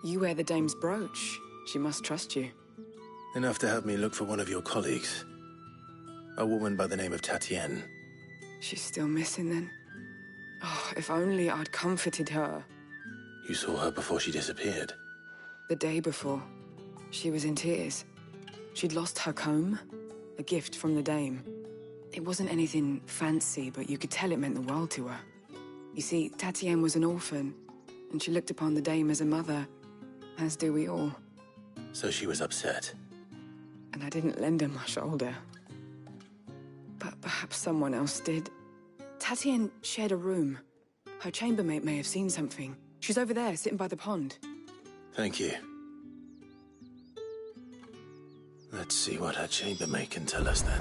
You wear the dame's brooch. She must trust you. Enough to have me look for one of your colleagues. A woman by the name of Tatienne. She's still missing then. Oh, if only I'd comforted her. You saw her before she disappeared? The day before. She was in tears. She'd lost her comb, a gift from the dame. It wasn't anything fancy, but you could tell it meant the world to her. You see, Tatienne was an orphan, and she looked upon the dame as a mother, as do we all. So she was upset. And I didn't lend her my shoulder. But perhaps someone else did. Tatienne shared a room. Her chambermaid may have seen something. She's over there, sitting by the pond. Thank you. Let's see what her chambermaid can tell us then.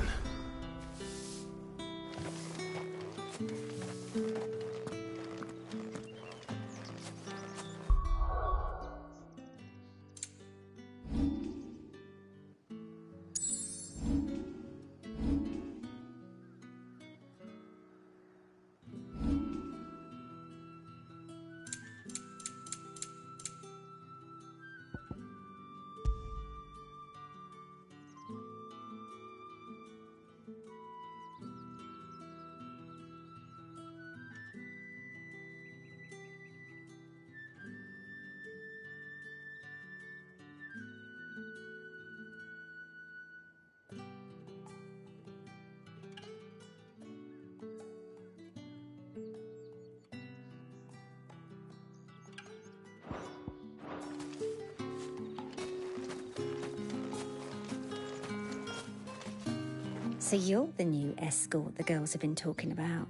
So you're the new escort the girls have been talking about.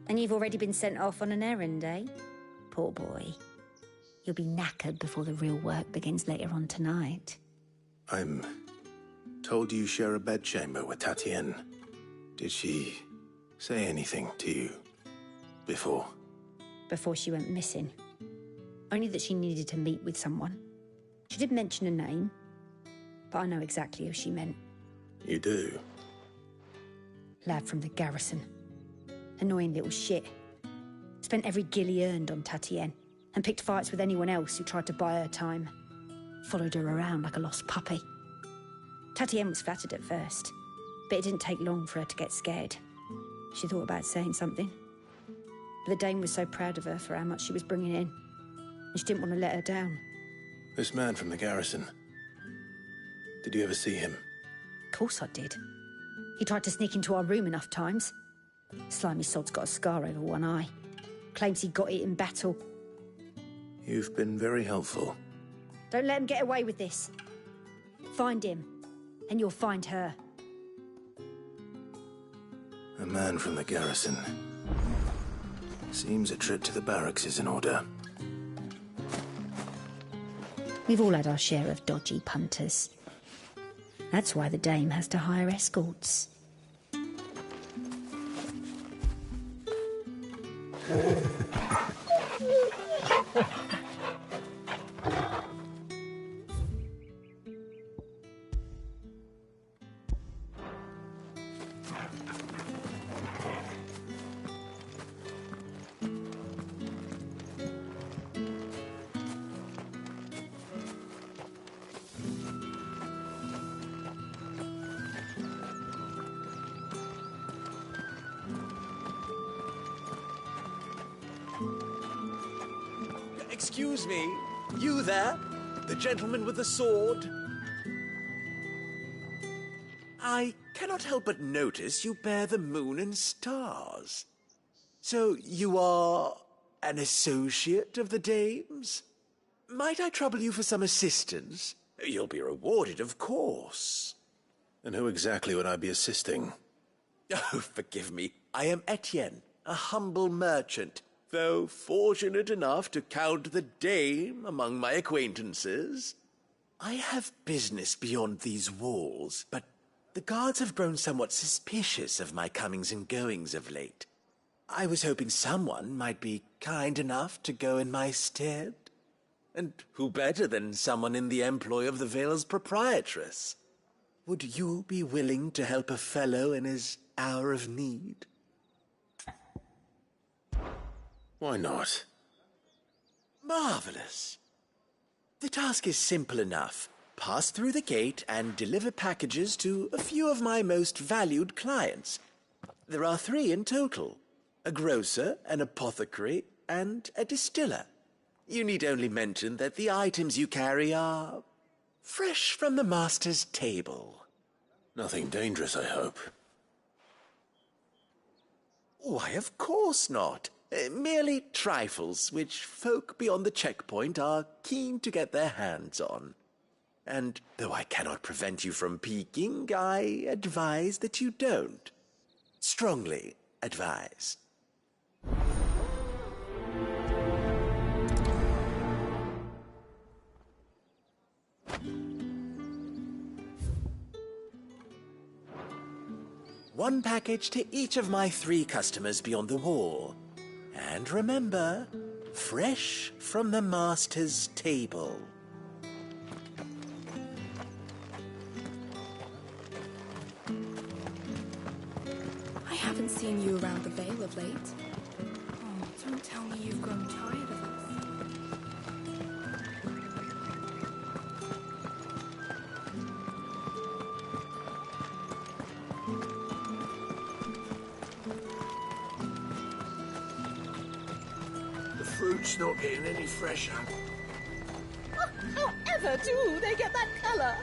And you've already been sent off on an errand, eh? Poor boy. You'll be knackered before the real work begins later on tonight. I'm told you share a bedchamber with Tatienne. Did she say anything to you before? Before she went missing. Only that she needed to meet with someone. She did mention a name, but I know exactly who she meant. You do? Lad from the garrison. Annoying little shit. Spent every guil he earned on Tatienne and picked fights with anyone else who tried to buy her time. Followed her around like a lost puppy. Tatienne was flattered at first, but it didn't take long for her to get scared. She thought about saying something. But the dame was so proud of her for how much she was bringing in, and she didn't want to let her down. This man from the garrison. Did you ever see him? Of course I did. He tried to sneak into our room enough times. Slimy sod's got a scar over one eye. Claims he got it in battle. You've been very helpful. Don't let him get away with this. Find him, and you'll find her. A man from the garrison. Seems a trip to the barracks is in order. We've all had our share of dodgy punters. That's why the dame has to hire escorts. Excuse me, you there? The gentleman with the sword? I cannot help but notice you bear the moon and stars. So you are an associate of the dame's? Might I trouble you for some assistance? You'll be rewarded, of course. And who exactly would I be assisting? Oh, forgive me. I am Etienne, a humble merchant, though fortunate enough to count the dame among my acquaintances. I have business beyond these walls, but the guards have grown somewhat suspicious of my comings and goings of late. I was hoping someone might be kind enough to go in my stead. And who better than someone in the employ of the Vale's proprietress? Would you be willing to help a fellow in his hour of need? Why not? Marvelous. The task is simple enough. Pass through the gate and deliver packages to a few of my most valued clients. There are 3 in total: a grocer, an apothecary, and a distiller. You need only mention that the items you carry are fresh from the master's table. Nothing dangerous, I hope. Why, of course not. Merely trifles which folk beyond the checkpoint are keen to get their hands on. And though I cannot prevent you from peeking, I advise that you don't. Strongly advise. One package to each of my 3 customers beyond the wall. And remember, fresh from the master's table. I haven't seen you around the Vale of late. Oh, don't tell me you've grown tired of us. The fruit's not getting any fresher. However do they get that colour?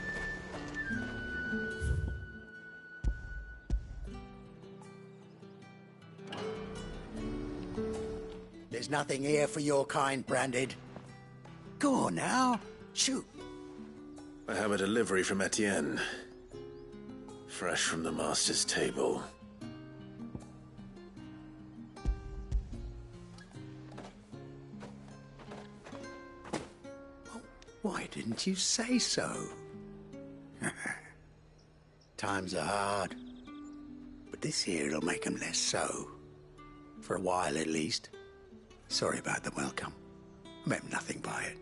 There's nothing here for your kind, Branded. Go on now, shoot. I have a delivery from Etienne. Fresh from the master's table. Why didn't you say so? Times are hard. But this here'll make 'em less so. For a while, at least. Sorry about the welcome. I meant nothing by it.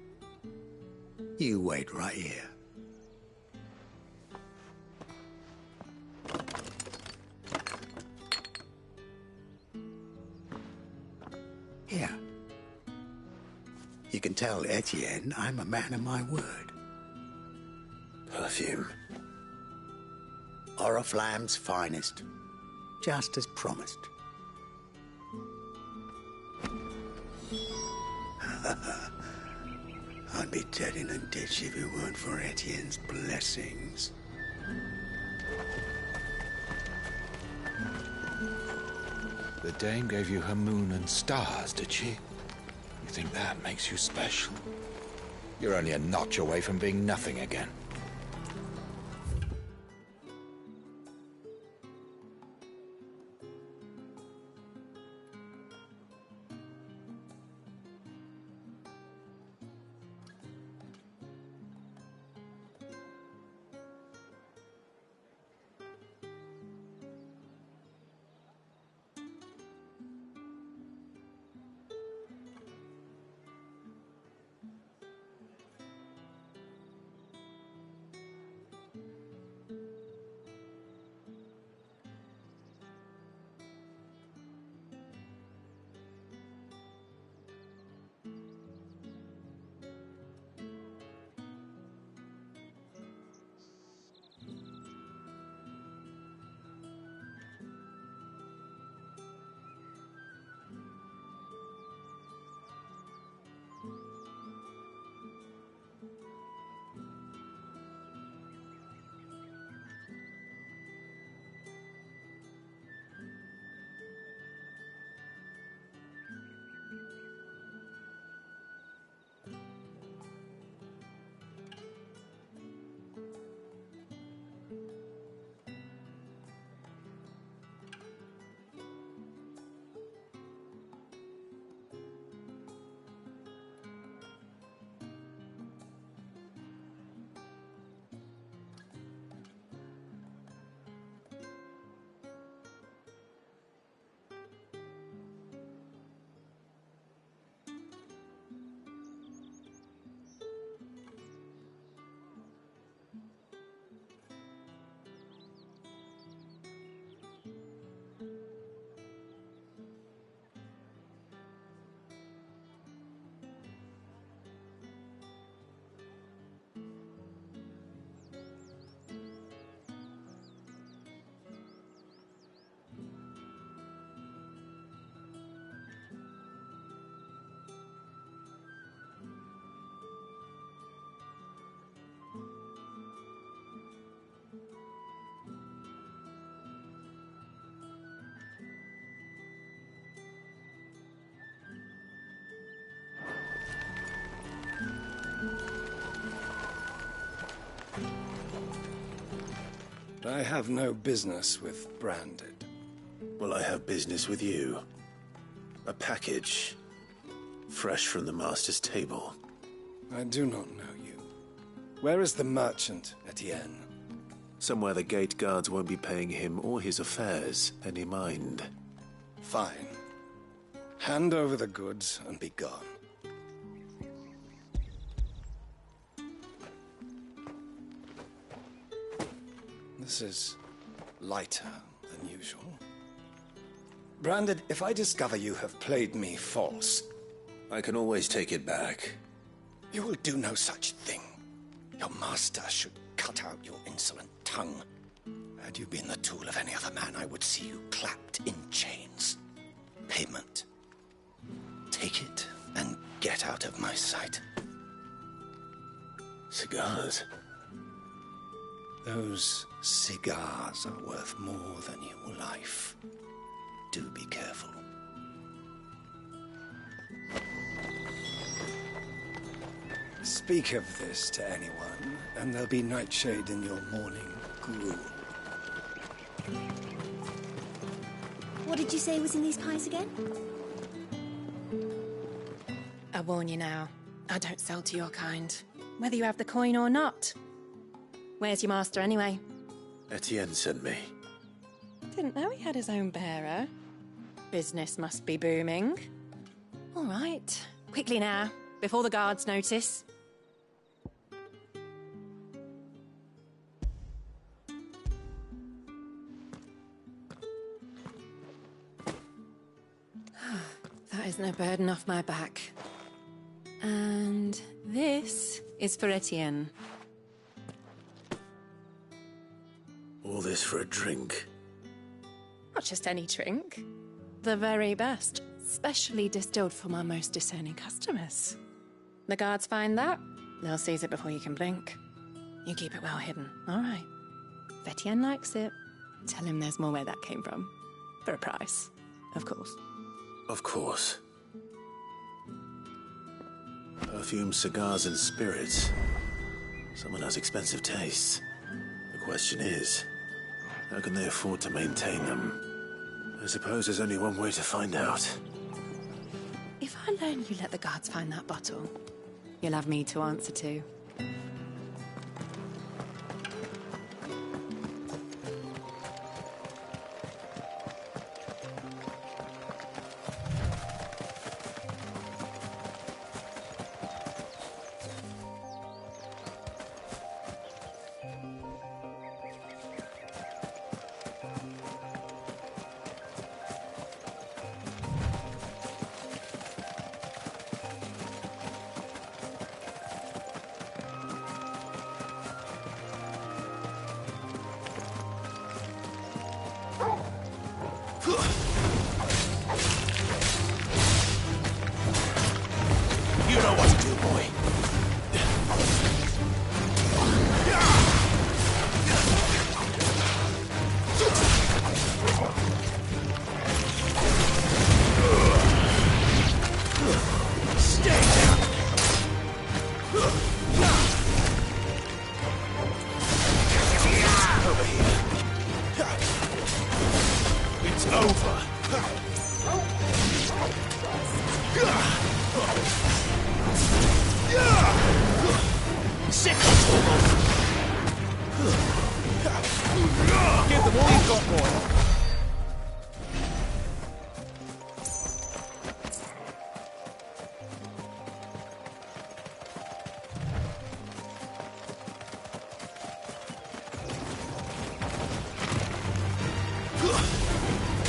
You wait right here. Here. You can tell Etienne I'm a man of my word. Perfume. Oriflamme's finest. Just as promised. I'd be dead in a ditch if it weren't for Etienne's blessings. The dame gave you her moon and stars, did she? You think that makes you special? You're only a notch away from being nothing again. I have no business with Branded. Well, I have business with you. A package. Fresh from the Master's table. I do not know you. Where is the merchant, Etienne? Somewhere the gate guards won't be paying him or his affairs any mind. Fine. Hand over the goods and be gone. This is lighter than usual. Branded, if I discover you have played me false... I can always take it back. You will do no such thing. Your master should cut out your insolent tongue. Had you been the tool of any other man, I would see you clapped in chains. Payment. Take it and get out of my sight. Cigars? Those cigars are worth more than your life. Do be careful. Speak of this to anyone, and there'll be nightshade in your morning gruel. What did you say was in these pies again? I warn you now, I don't sell to your kind, whether you have the coin or not. Where's your master anyway? Etienne sent me. Didn't know he had his own bearer. Business must be booming. All right, quickly now, before the guards notice. That is no burden off my back. And this is for Etienne. All this for a drink? Not just any drink. The very best. Specially distilled for my most discerning customers. The guards find that, they'll seize it before you can blink. You keep it well hidden, all right? If Etienne likes it, tell him there's more where that came from. For a price, of course. Of course. Perfume, cigars, and spirits. Someone has expensive tastes. The question is, how can they afford to maintain them? I suppose there's only one way to find out. If I learn you let the guards find that bottle, you'll have me to answer to. You know what to do, boy. Stay down. Over here. It's over. Sick of Give them all you've got, boy.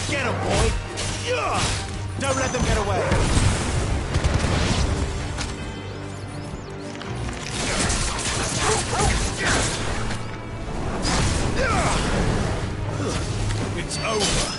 Get him, boy! Don't let them get away! It's over.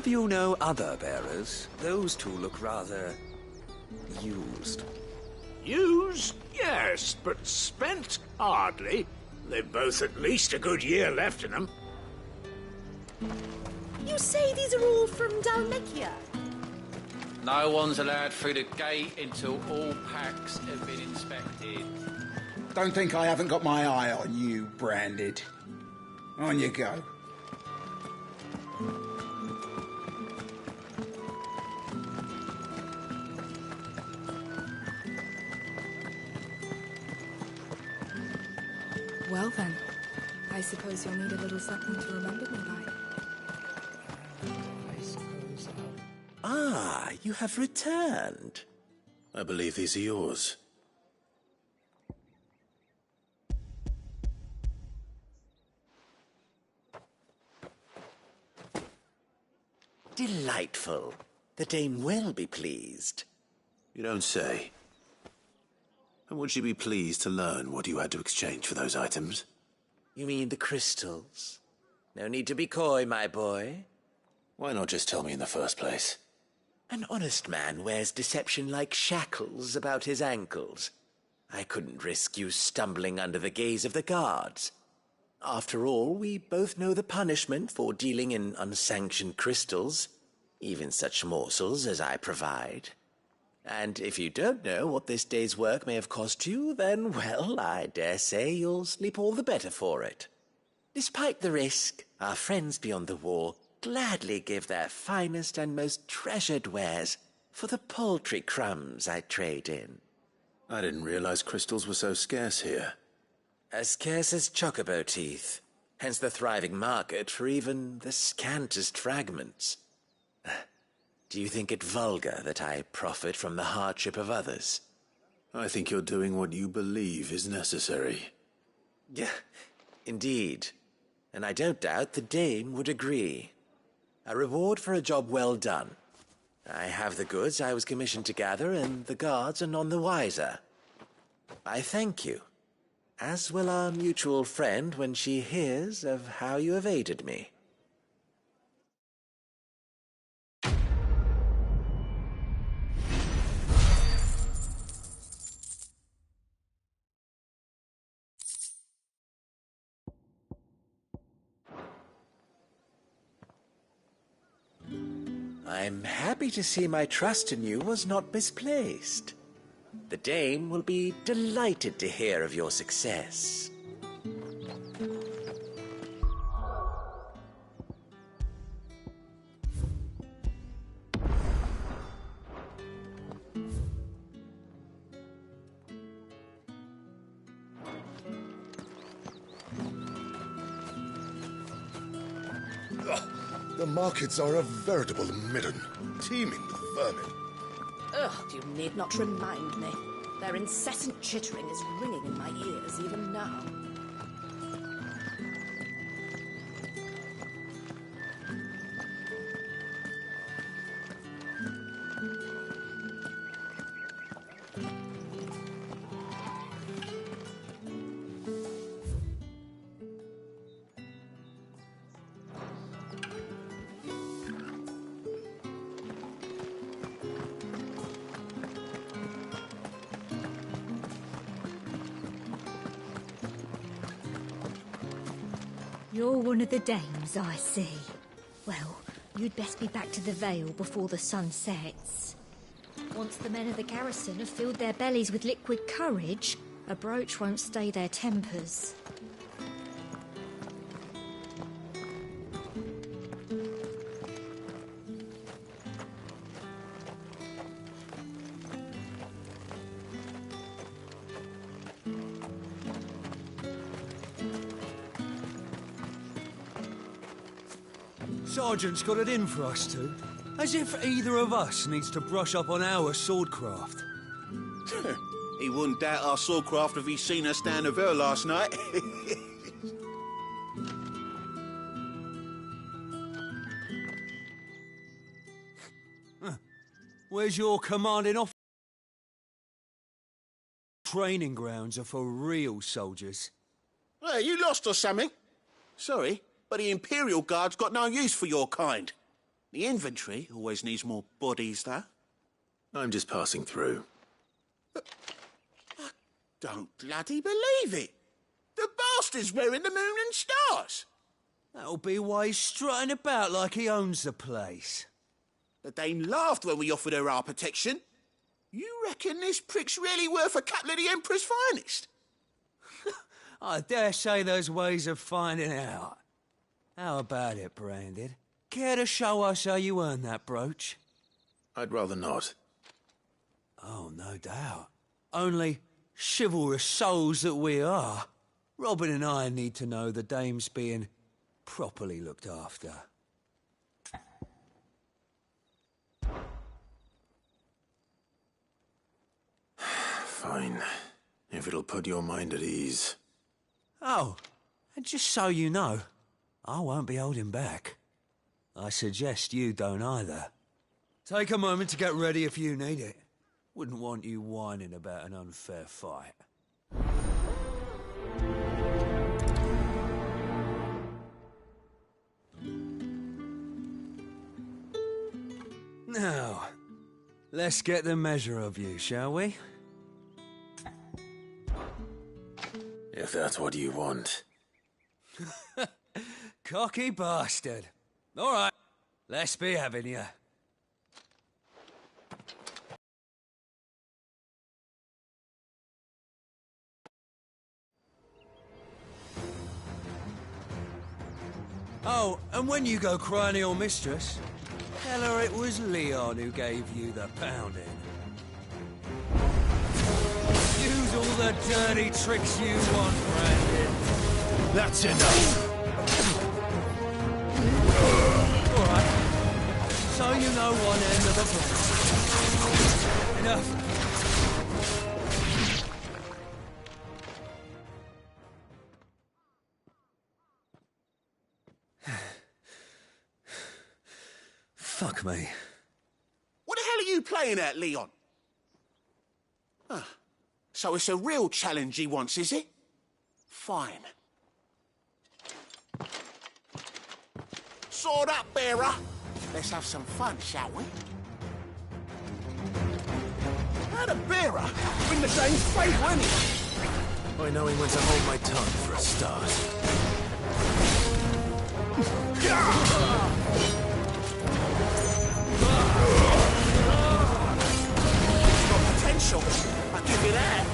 Have you no other bearers? Those two look rather used. Used? Yes, but spent? Hardly. They've both at least a good year left in them. You say these are all from Dalmekia? No one's allowed through the gate until all packs have been inspected. Don't think I haven't got my eye on you, Branded. On you go. Well then, I suppose you'll need a little something to remember me by. Ah, you have returned. I believe these are yours. Delightful. The dame will be pleased. You don't say. And would she be pleased to learn what you had to exchange for those items? You mean the crystals? No need to be coy, my boy. Why not just tell me in the first place? An honest man wears deception like shackles about his ankles. I couldn't risk you stumbling under the gaze of the guards. After all, we both know the punishment for dealing in unsanctioned crystals, even such morsels as I provide. And if you don't know what this day's work may have cost you, then, well, I dare say you'll sleep all the better for it. Despite the risk, our friends beyond the wall gladly give their finest and most treasured wares for the paltry crumbs I trade in. I didn't realize crystals were so scarce here. As scarce as chocobo teeth, hence the thriving market for even the scantest fragments. Do you think it vulgar that I profit from the hardship of others? I think you're doing what you believe is necessary. Yeah, indeed. And I don't doubt the dame would agree. A reward for a job well done. I have the goods I was commissioned to gather, and the guards are none the wiser. I thank you, as will our mutual friend when she hears of how you have aided me. I'm happy to see my trust in you was not misplaced. The dame will be delighted to hear of your success. The markets are a veritable midden, teeming with vermin. Ugh, you need not remind me. Their incessant chittering is ringing in my ears even now. You're one of the dames, I see. Well, you'd best be back to the Vale before the sun sets. Once the men of the garrison have filled their bellies with liquid courage, a brooch won't stay their tempers. Sergeant's got it in for us two. As if either of us needs to brush up on our swordcraft. He wouldn't doubt our swordcraft if he'd seen us down the Vale last night. Where's your commanding officer? Training grounds are for real soldiers. Hey, you lost or something? Sorry, but the Imperial Guard's got no use for your kind. The inventory always needs more bodies, though. I'm just passing through. I don't bloody believe it. The bastard's wearing the moon and stars. That'll be why he's strutting about like he owns the place. The dame laughed when we offered her our protection. You reckon this prick's really worth a couple of the Emperor's finest? I dare say there's ways of finding out. How about it, Branded? Care to show us how you earned that brooch? I'd rather not. Oh, no doubt. Only chivalrous souls that we are, Robin and I need to know the dame's being properly looked after. Fine. If it'll put your mind at ease. Oh, and just so you know, I won't be holding back. I suggest you don't either. Take a moment to get ready if you need it. Wouldn't want you whining about an unfair fight. Now, let's get the measure of you, shall we? If that's what you want. Cocky bastard. All right, let's be having you. Oh, and when you go crying to your mistress, tell her it was Leon who gave you the pounding. Use all the dirty tricks you want, Brandon. That's enough! All right. So you know one end of the plan. Enough. Fuck me. What the hell are you playing at, Leon? So it's a real challenge he wants, is it? Fine. Sword up, bearer. Let's have some fun, shall we? How the bearer win the dame's favour, anyway? By knowing when to hold my tongue for a start. Potential. I'll give you that.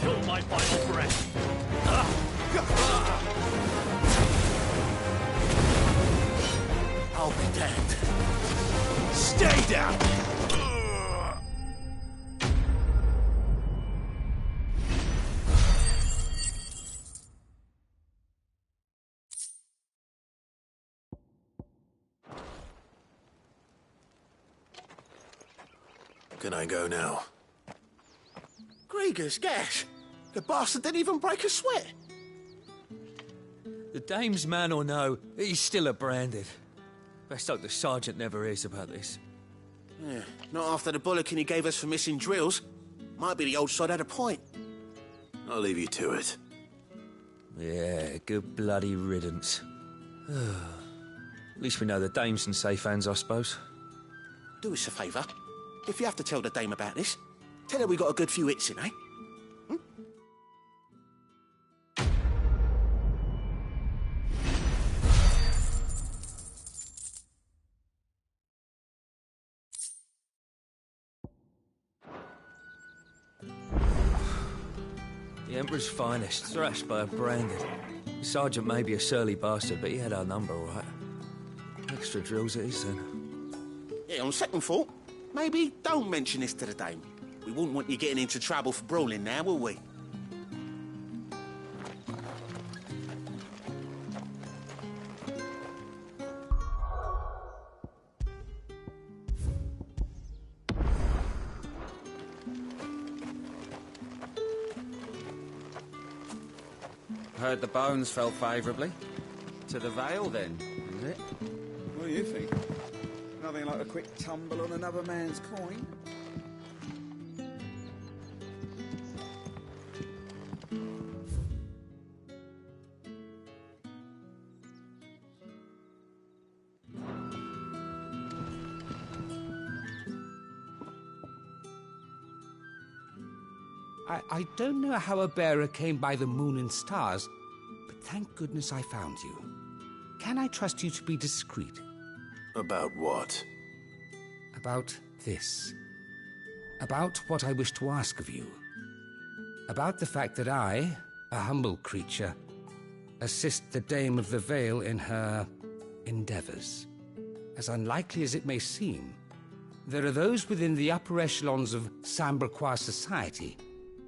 Till my final breath. I'll be damned. Stay down! Can I go now? Grieger's gas. The bastard didn't even break a sweat. The dame's man or no, he's still a Branded. Best hope the sergeant never hears about this. Yeah, not after the bullocking he gave us for missing drills. Might be the old sod had a point. I'll leave you to it. Yeah, good bloody riddance. At least we know the dame's in safe hands, I suppose. Do us a favour. If you have to tell the dame about this, tell her we got a good few hits in, eh? The Emperor's finest, thrashed by a Branded. The sergeant may be a surly bastard, but he had our number, all right. Extra drills it is, then. Yeah, on second thought, maybe don't mention this to the dame. We wouldn't want you getting into trouble for brawling now, will we? Heard the bones fell favourably. To the Vale, then, is it? What do you think? Nothing like a quick tumble on another man's coin. I don't know how a bearer came by the moon and stars, but thank goodness I found you. Can I trust you to be discreet? About what? About this. About what I wish to ask of you. About the fact that I, a humble creature, assist the Dame of the Vale in her endeavors. As unlikely as it may seem, there are those within the upper echelons of Samberquois society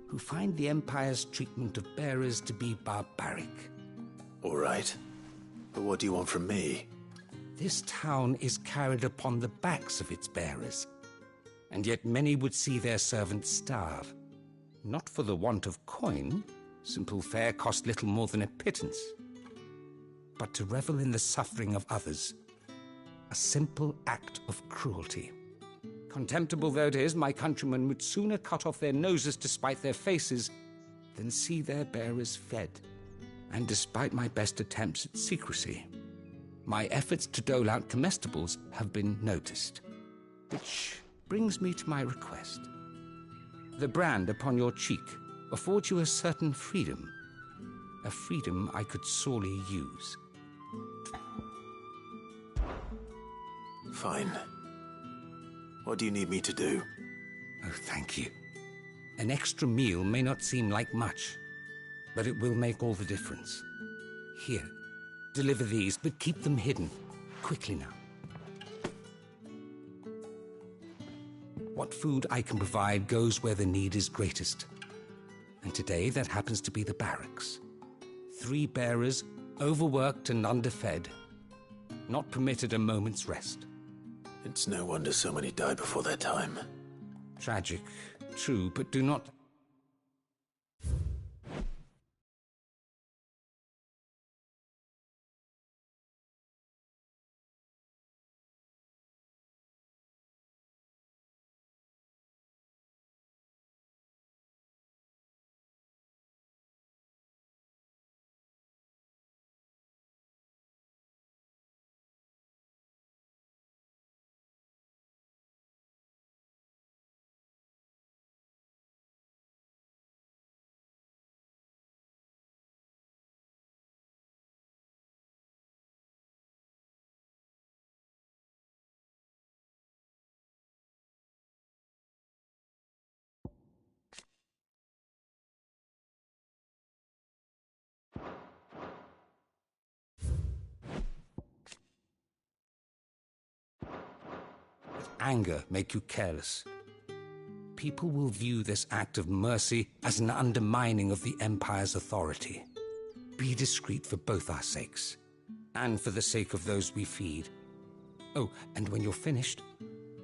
who find the Empire's treatment of bearers to be barbaric. All right. But what do you want from me? This town is carried upon the backs of its bearers, and yet many would see their servants starve. Not for the want of coin, simple fare cost little more than a pittance, but to revel in the suffering of others, a simple act of cruelty. Contemptible though it is, my countrymen would sooner cut off their noses to spite their faces than see their bearers fed. And despite my best attempts at secrecy, my efforts to dole out comestibles have been noticed. Which brings me to my request. The brand upon your cheek affords you a certain freedom, a freedom I could sorely use. Fine. What do you need me to do? Oh, thank you. An extra meal may not seem like much, but it will make all the difference. Here, deliver these, but keep them hidden. Quickly now. What food I can provide goes where the need is greatest. And today that happens to be the barracks. 3 bearers, overworked and underfed, not permitted a moment's rest. It's no wonder so many die before their time. Tragic, true, but do not... Anger make you careless. People will view this act of mercy as an undermining of the Empire's authority. Be discreet for both our sakes, and for the sake of those we feed. Oh, and when you're finished,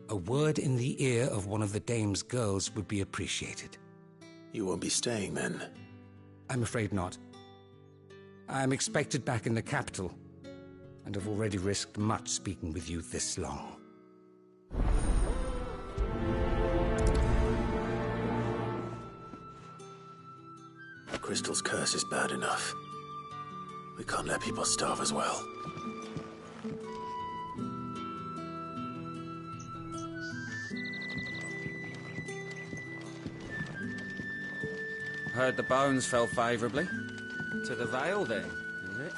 a word in the ear of one of the Dame's girls would be appreciated. You won't be staying then? I'm afraid not. I'm expected back in the capital, and have already risked much speaking with you this long. Crystal's curse is bad enough. We can't let people starve as well. Heard the bones fell favourably. To the Vale, then, is it?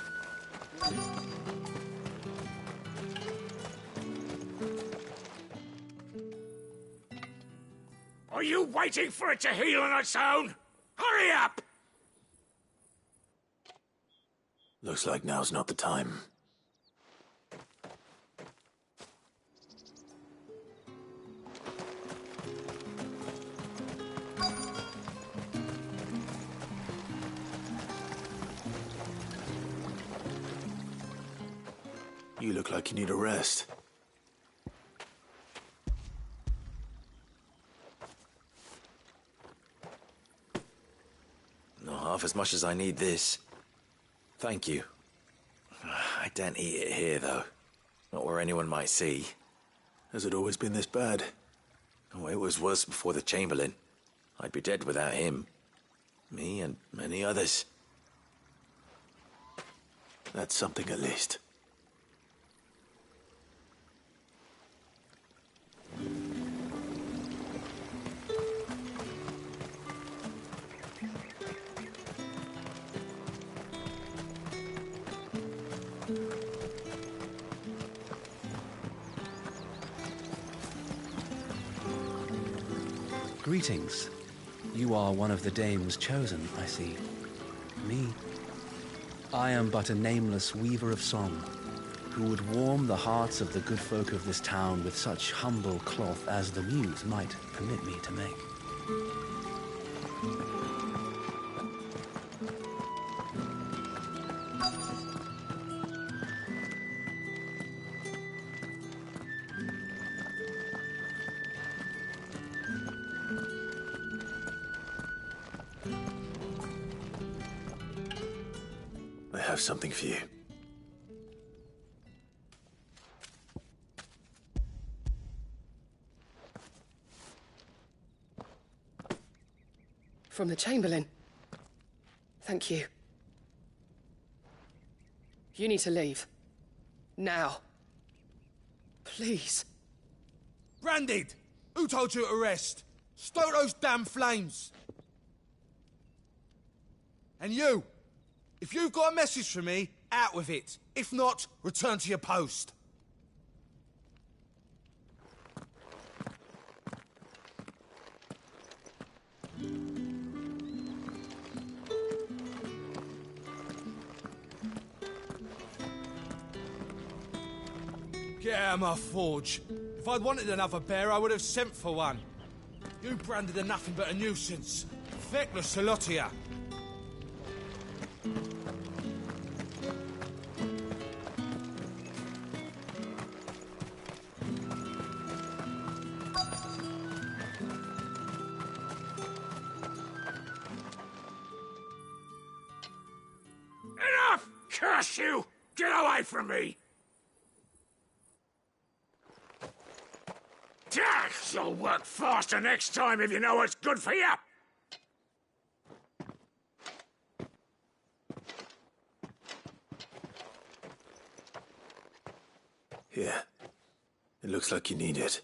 Are you waiting for it to heal on its own? Hurry up! Looks like now's not the time. You look like you need a rest. Not half as much as I need this. Thank you. I daren't eat it here, though. Not where anyone might see. Has it always been this bad? Oh, it was worse before the Chamberlain. I'd be dead without him. Me and many others. That's something at least. Greetings. You are one of the dames chosen, I see. Me? I am but a nameless weaver of song, who would warm the hearts of the good folk of this town with such humble cloth as the muse might permit me to make. I have something for you. From the Chamberlain. Thank you. You need to leave. Now. Please. Branded! Who told you to rest? Stoke those damn flames! And you! If you've got a message for me, out with it. If not, return to your post. Get out of my forge. If I'd wanted another bear, I would have sent for one. You branded are nothing but a nuisance. Feckless, a lot of you. Enough! Curse you! Get away from me! You'll work faster next time if you know what's good for you! Here. It looks like you need it.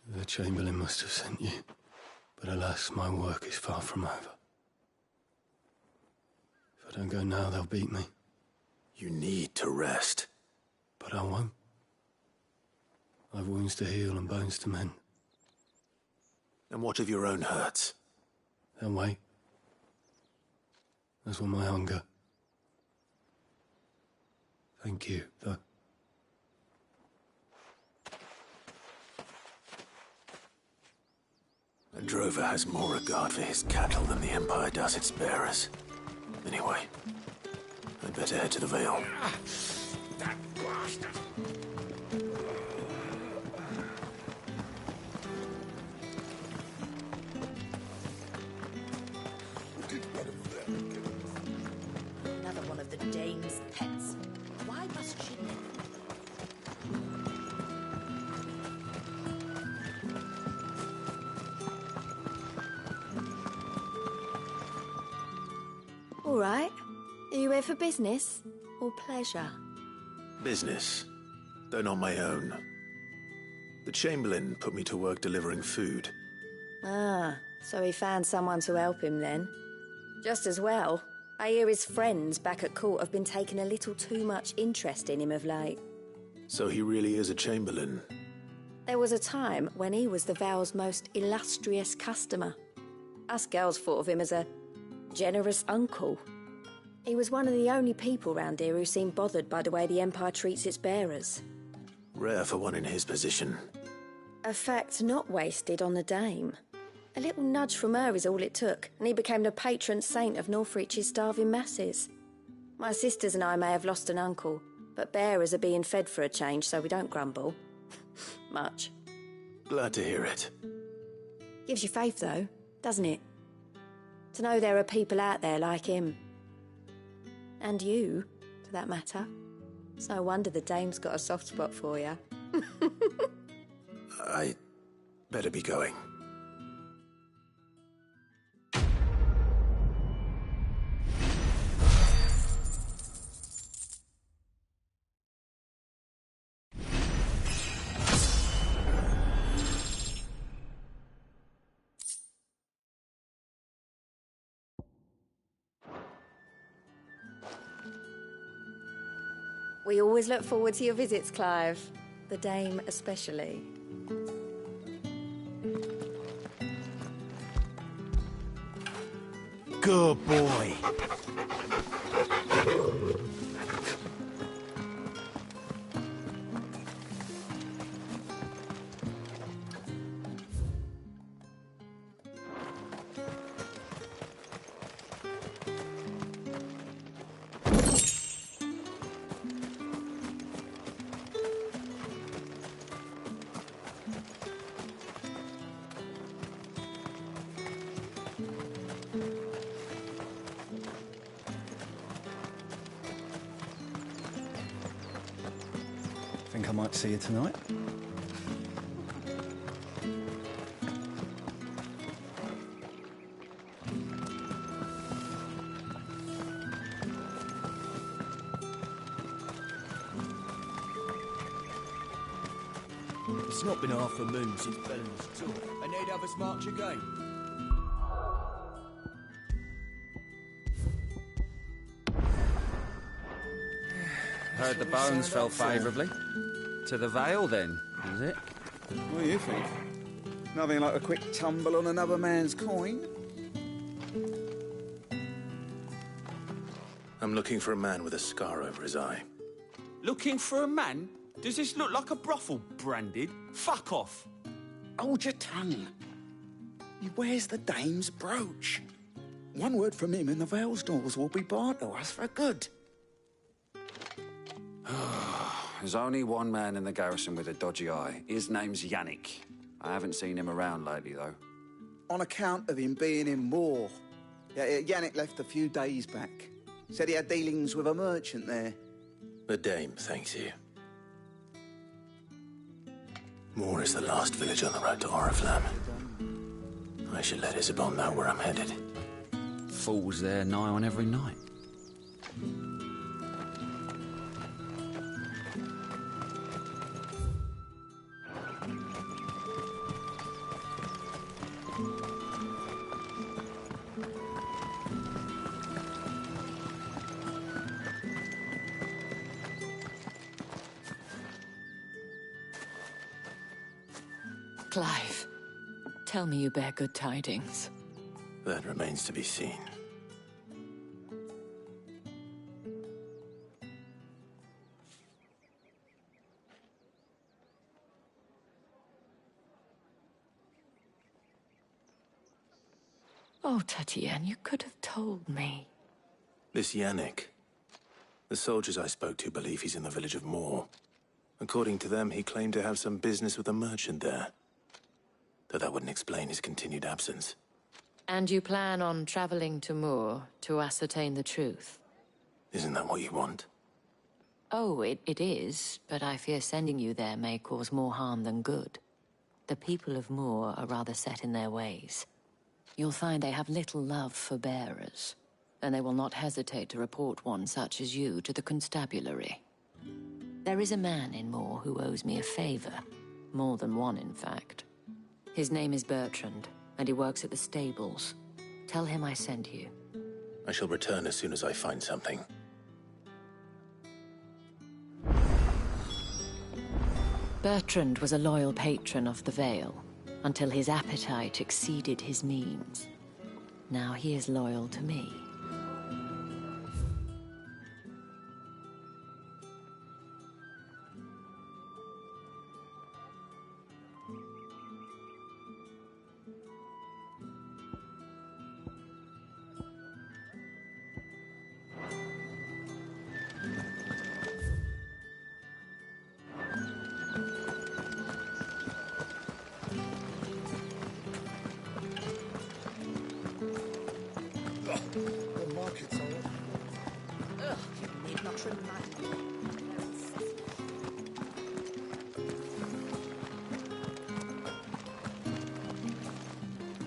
The Chamberlain must have sent you, but alas, my work is far from over. If I don't go now, they'll beat me. You need to rest. But I won't. I've wounds to heal and bones to mend. And what of your own hurts? They'll wait. As will my hunger. Thank you, though. A drover has more regard for his cattle than the Empire does its bearers. Anyway, I'd better head to the Vale. That bastard! Another one of the dame's pets. Why must she live? All right. Are you here for business or pleasure? Business, though not my own. The Chamberlain put me to work delivering food. Ah, so he found someone to help him then. Just as well. I hear his friends back at court have been taking a little too much interest in him of late. So he really is a Chamberlain. There was a time when he was the Vale's most illustrious customer. Us girls thought of him as a generous uncle. He was one of the only people round here who seemed bothered by the way the Empire treats its bearers. Rare for one in his position. A fact not wasted on the dame. A little nudge from her is all it took, and he became the patron saint of Northreach's starving masses. My sisters and I may have lost an uncle, but bearers are being fed for a change, so we don't grumble. Much. Glad to hear it. Gives you faith, though, doesn't it? To know there are people out there like him. And you, for that matter. It's no wonder the dame's got a soft spot for you. I better be going. We always look forward to your visits, Clive. The Dame especially. Good boy. Think I might see you tonight? It's not been half a moon since Bellen's took, and they'd have us march again. Heard the bones fell favourably. To the Vale, then, is it? What do you think? Nothing like a quick tumble on another man's coin? I'm looking for a man with a scar over his eye. Looking for a man? Does this look like a brothel, Branded? Fuck off! Hold your tongue. He wears the Dame's brooch. One word from him and the Vale's doors will be barred to us for good. There's only one man in the garrison with a dodgy eye. His name's Yannick. I haven't seen him around lately, though. On account of him being in Moor. Yeah, Yannick left a few days back. Said he had dealings with a merchant there. The Dame thanks you. Moor is the last village on the road to Oriflamme. I should let Isabel know where I'm headed. Fools there nigh on every night. Clive, tell me you bear good tidings. That remains to be seen. Oh, Tatienne, you could have told me. This Yannick. The soldiers I spoke to believe he's in the village of Moor. According to them, he claimed to have some business with a merchant there. Though that wouldn't explain his continued absence. And you plan on traveling to Moor to ascertain the truth? Isn't that what you want? Oh, it is, but I fear sending you there may cause more harm than good. The people of Moor are rather set in their ways. You'll find they have little love for bearers, and they will not hesitate to report one such as you to the constabulary. There is a man in Moor who owes me a favor. More than one, in fact. His name is Bertrand, and he works at the stables. Tell him I sent you. I shall return as soon as I find something. Bertrand was a loyal patron of the Vale, until his appetite exceeded his means. Now he is loyal to me. The markets are... Ugh, you need not remind me.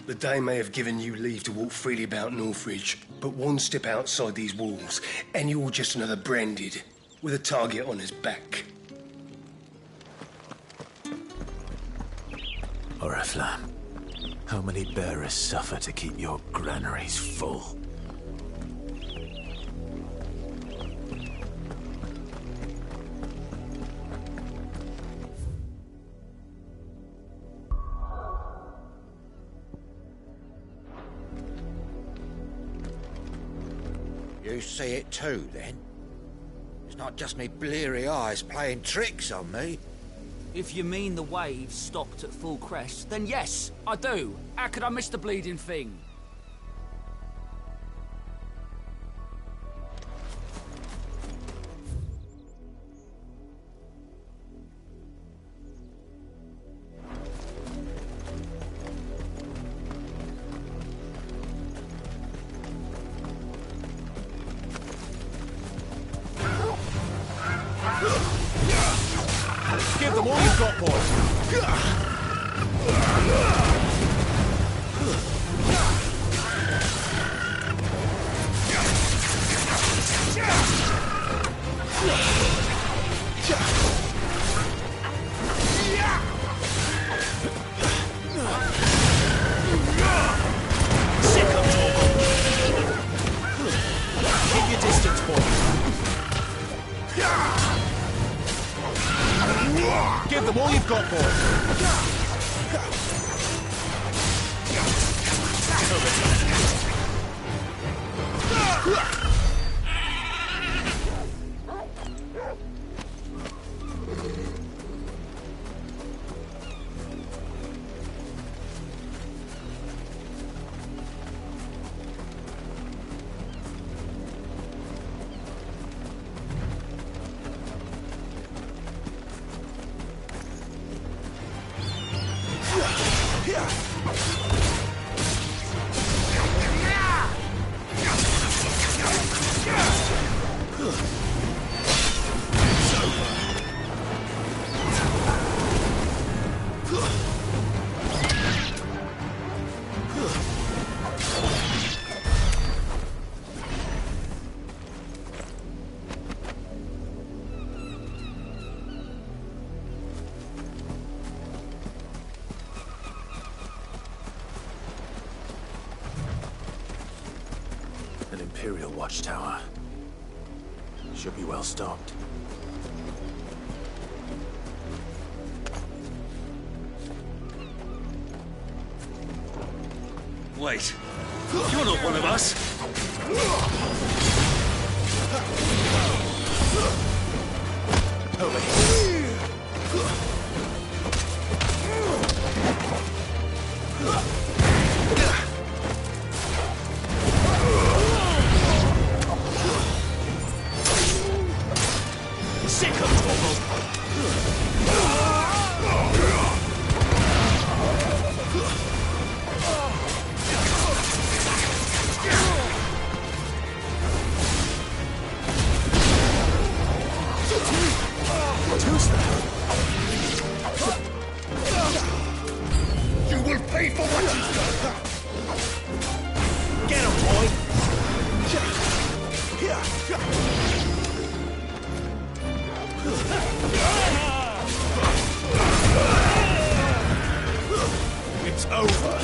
The Dame may have given you leave to walk freely about Northridge, but one step outside these walls, and you're just another Branded, with a target on his back. Oriflamme, how many bearers suffer to keep your granaries full? You see it too, then? It's not just me bleary eyes playing tricks on me. If you mean the waves stopped at full crest, then yes, I do. How could I miss the bleeding thing? Give them all you've got, boys. Keep your distance, boys. Give them all you've got, boys. An Imperial watchtower. Should be well stocked. Wait. You're not one of us. Over here. Sick of trouble. You will pay for what you've done. Get him, boy. It's over.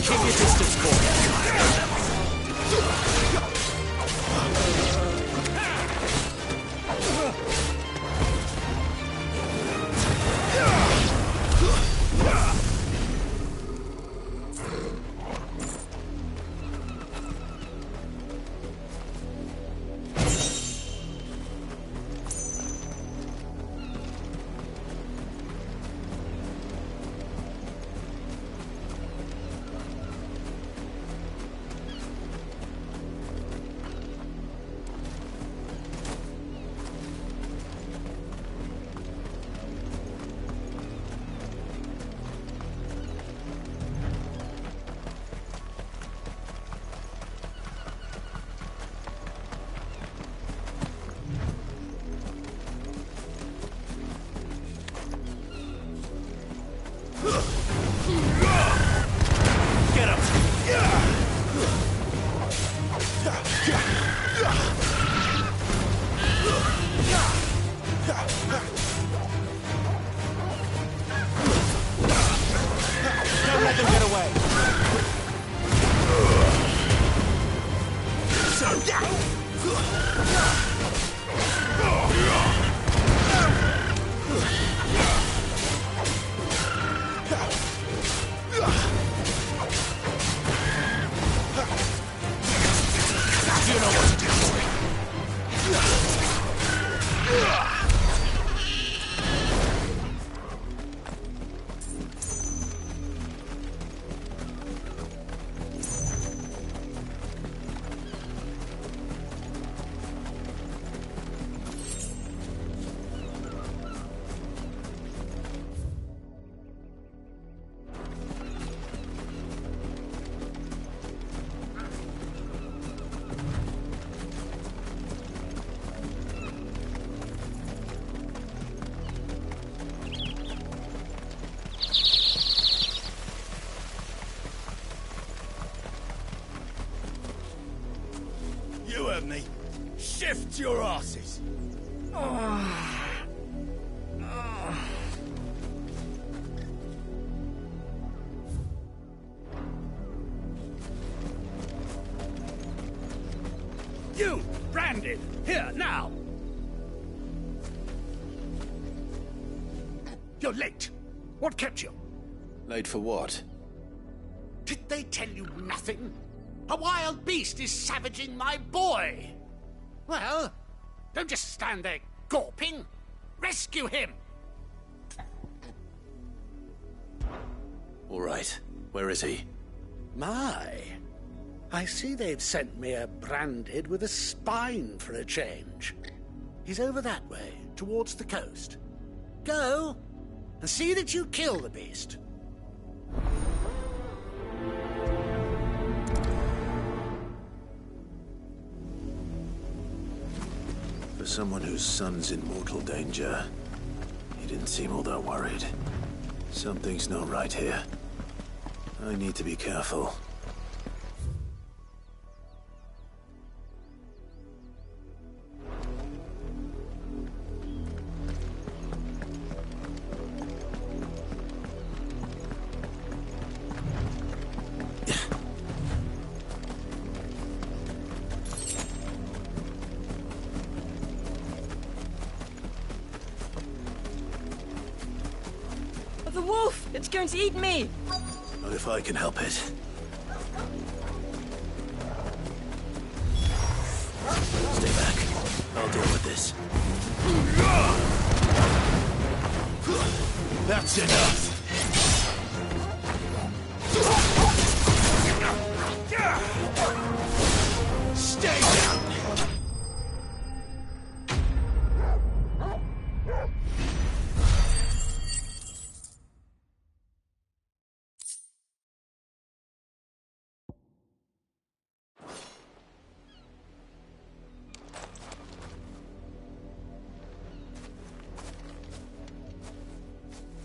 Keep your distance, boy. Get him! Don't let them get away! to your asses. You, branded, here, now! You're late. What kept you? Late for what? Did they tell you nothing? A wild beast is savaging my boy! Well, don't just stand there gawping. Rescue him! All right. Where is he? My, I see they've sent me a branded with a spine for a change. He's over that way, towards the coast. Go, and see that you kill the beast. For someone whose son's in mortal danger, he didn't seem all that worried. Something's not right here. I need to be careful. The wolf! It's going to eat me! Not if I can help it. Stay back. I'll deal with this. That's enough! Stay down!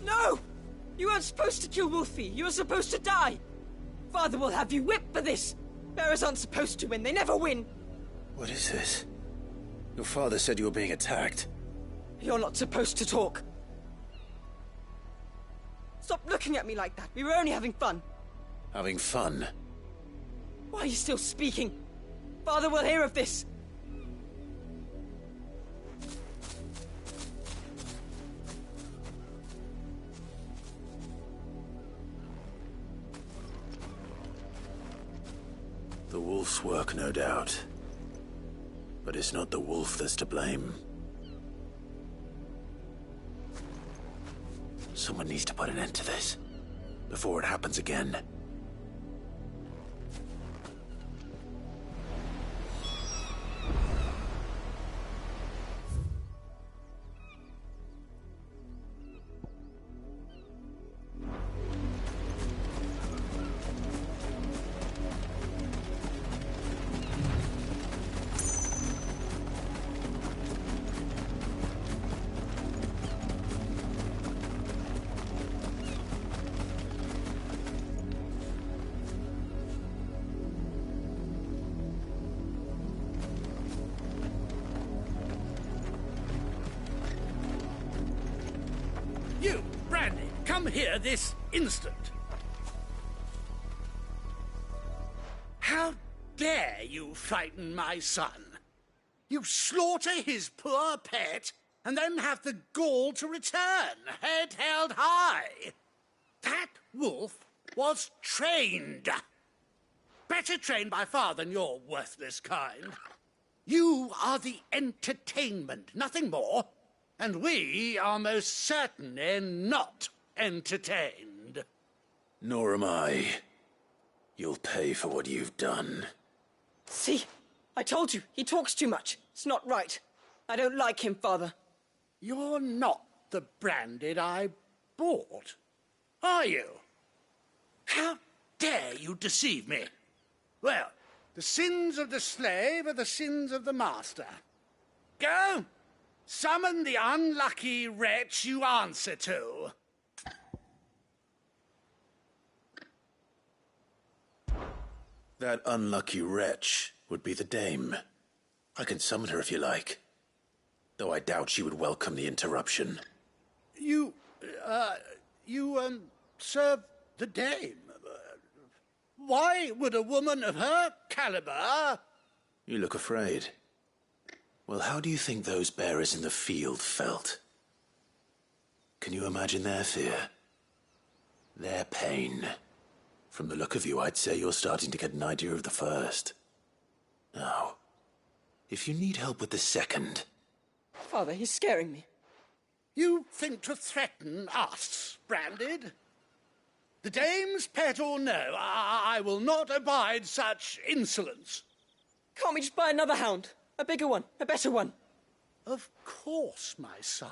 No! You weren't supposed to kill Wolfie. You were supposed to die. Father will have you whipped for this. Bearers aren't supposed to win. They never win. What is this? Your father said you were being attacked. You're not supposed to talk. Stop looking at me like that. We were only having fun. Having fun? Why are you still speaking? Father will hear of this. The wolf's work, no doubt. But it's not the wolf that's to blame. Someone needs to put an end to this, before it happens again. You, Brandy, come here this instant. How dare you frighten my son? You slaughter his poor pet, and then have the gall to return, head held high. That wolf was trained. Better trained by far than your worthless kind. You are the entertainment, nothing more. And we are most certainly not entertained. Nor am I. You'll pay for what you've done. See? I told you, he talks too much. It's not right. I don't like him, Father. You're not the branded I bought, are you? How dare you deceive me? Well, the sins of the slave are the sins of the master. Go! Summon the unlucky wretch you answer to. That unlucky wretch would be the dame. I can summon her if you like. Though I doubt she would welcome the interruption. You serve the Dame. Why would a woman of her caliber... You look afraid. Well, how do you think those bearers in the field felt? Can you imagine their fear? Their pain? From the look of you, I'd say you're starting to get an idea of the first. Now, if you need help with the second... Father, he's scaring me. You think to threaten us, Branded? The Dame's pet or no, I will not abide such insolence. Can't we just buy another hound? A bigger one, a better one. Of course, my son.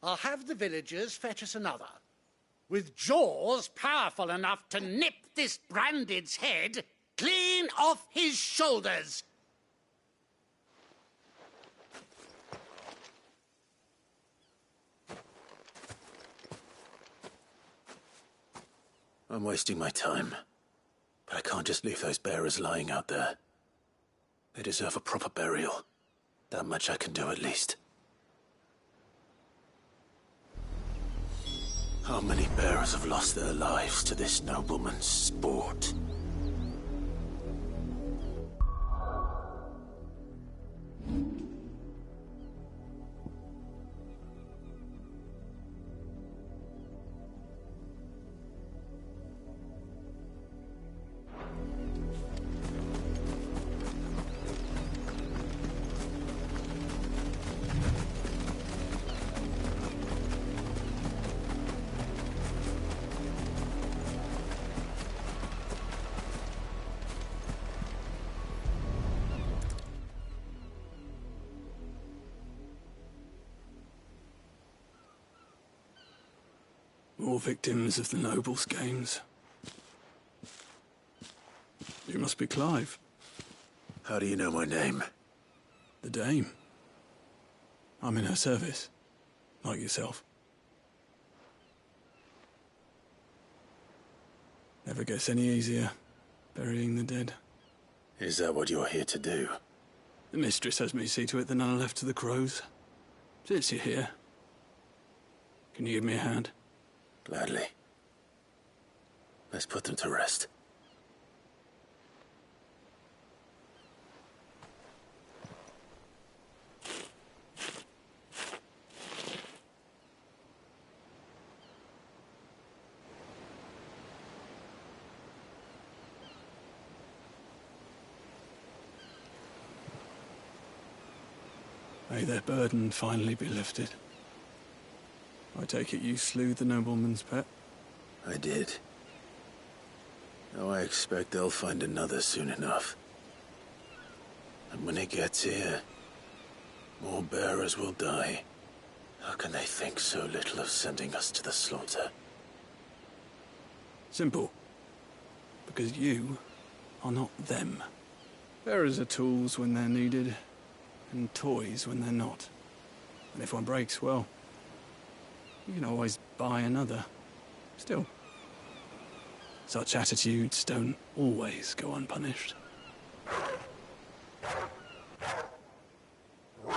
I'll have the villagers fetch us another. With jaws powerful enough to nip this Branded's head clean off his shoulders. I'm wasting my time. But I can't just leave those bearers lying out there. They deserve a proper burial. That much I can do at least. How many bearers have lost their lives to this nobleman's sport? More victims of the nobles' games. You must be Clive. How do you know my name? The Dame. I'm in her service, like yourself. Never gets any easier, burying the dead. Is that what you're here to do? The mistress has me see to it that none are left to the crows. Since you're here, can you give me a hand? Gladly. Let's put them to rest. May their burden finally be lifted. I take it you slew the nobleman's pet? I did. Now I expect they'll find another soon enough. And when it gets here, more bearers will die. How can they think so little of sending us to the slaughter? Simple. Because you are not them. Bearers are tools when they're needed, and toys when they're not. And if one breaks, well, you can always buy another. Still, such attitudes don't always go unpunished. Father!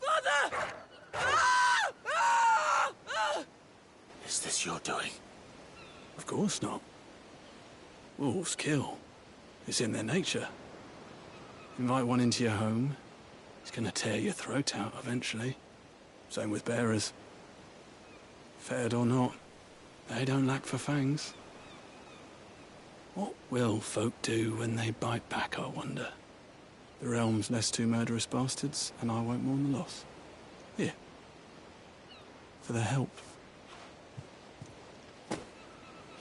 Father! Is this your doing? Of course not. Wolves kill. It's in their nature. Invite one into your home, he's gonna tear your throat out eventually. Same with bearers. Fed or not, they don't lack for fangs. What will folk do when they bite back, I wonder? The realm's less two murderous bastards, and I won't mourn the loss. Here. For their help.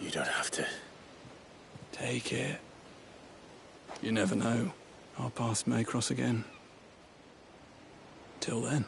You don't have to. Take it. You never know. Our paths may cross again. Till then.